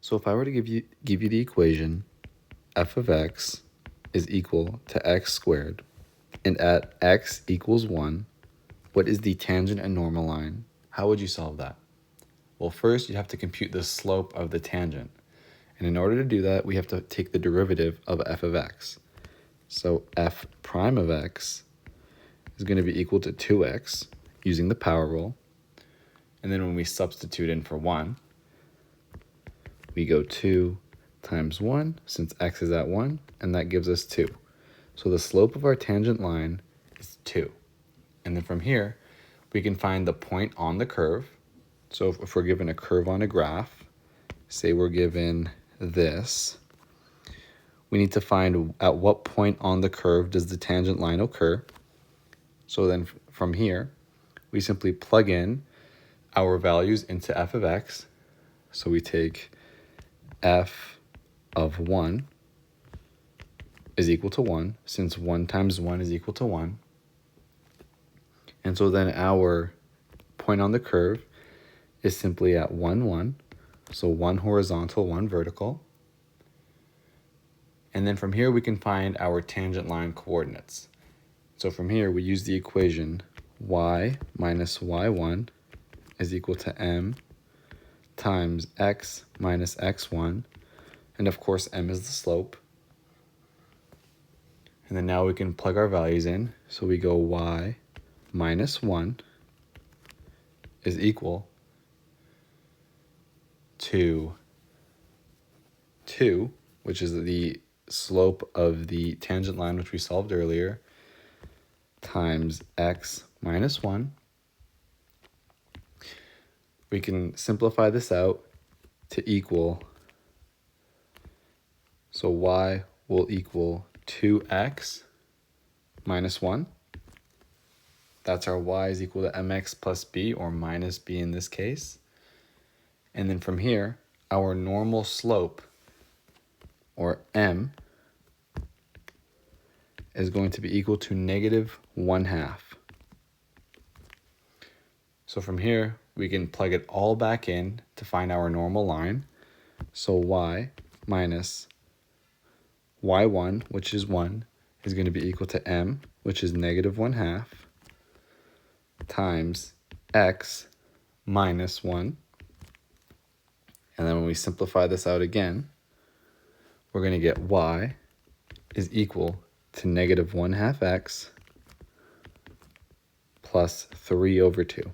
So if I were to give you the equation f of x is equal to x squared, and at x equals 1, what is the tangent and normal line? How would you solve that? Well, first you have to compute the slope of the tangent. And in order to do that, we have to take the derivative of f of x. So f prime of x is going to be equal to 2x using the power rule. And then when we substitute in for 1, we go 2 times 1, since x is at 1, and that gives us 2. So the slope of our tangent line is 2. And then from here, we can find the point on the curve. So if we're given a curve on a graph, say we're given this, we need to find at what point on the curve does the tangent line occur. So then from here, we simply plug in our values into f of x. So we take f of 1 is equal to 1, since 1 times 1 is equal to 1. And so then our point on the curve is simply at 1, 1. So 1 horizontal, 1 vertical. And then from here we can find our tangent line coordinates. So from here we use the equation y minus y1 is equal to m times x minus x1. And of course m is the slope. And then now we can plug our values in. So we go y minus 1 is equal to 2, which is the slope of the tangent line which we solved earlier, times x minus 1. We can simplify this out to equal, so y will equal 2x minus 1. That's our y is equal to mx plus b, or minus b in this case. And then from here, our normal slope, or m, is going to be equal to negative 1/2. So from here, we can plug it all back in to find our normal line. So y minus y1, which is 1, is going to be equal to m, which is negative 1/2, times x minus 1. And then when we simplify this out again, we're going to get y is equal to negative 1/2 x plus 3 over 2.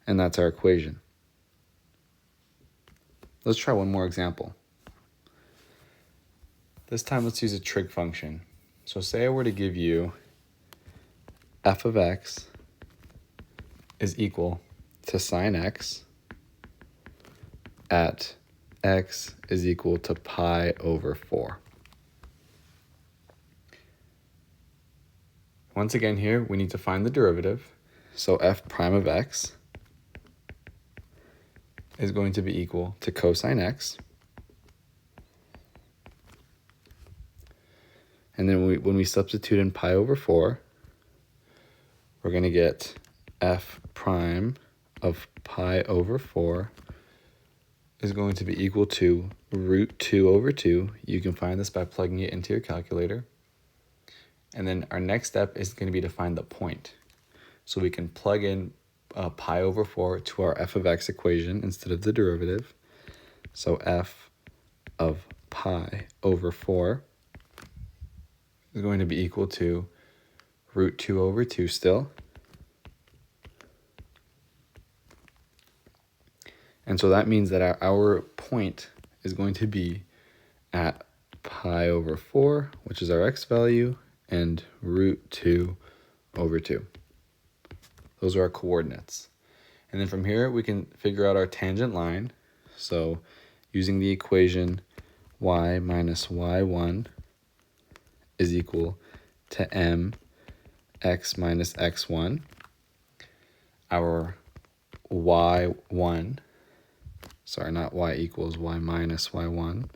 And that's our equation. Let's try one more example. This time let's use a trig function. So say I were to give you f of x is equal to sine x at x is equal to pi over 4. Once again here, we need to find the derivative. So f prime of x is going to be equal to cosine x. And then when we substitute in pi over 4, we're going to get f prime of pi over 4 is going to be equal to root 2 over 2. You can find this by plugging it into your calculator. And then our next step is going to be to find the point. So we can plug in pi over 4 to our f of x equation instead of the derivative. So f of pi over 4 is going to be equal to root 2 over 2 still. And so that means that our point is going to be at pi over 4, which is our x value, and root 2 over 2. Those are our coordinates. And then from here, we can figure out our tangent line. So using the equation y minus y1 is equal to m x minus x1. Our y1, sorry, not y equals y minus y1.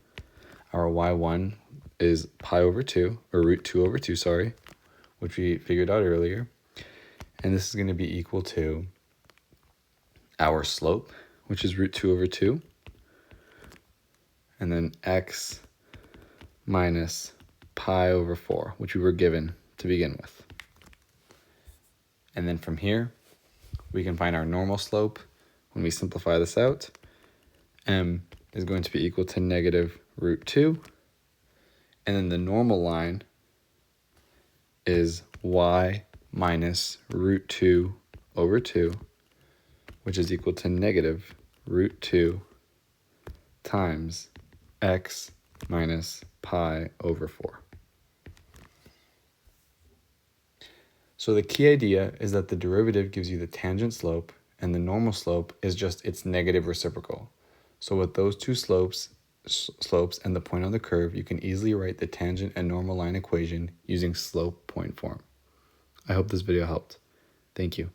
Our y1 is pi over 2, or root 2 over 2, sorry, which we figured out earlier. And this is going to be equal to our slope, which is root 2 over 2, and then x minus pi over 4, which we were given to begin with. And then from here, we can find our normal slope. When we simplify this out, m is going to be equal to negative root 2. And then the normal line is y minus root 2 over 2, which is equal to negative root 2 times x minus pi over 4. So the key idea is that the derivative gives you the tangent slope, and the normal slope is just its negative reciprocal. So with those two slopes and the point on the curve, you can easily write the tangent and normal line equation using slope point form. I hope this video helped. Thank you.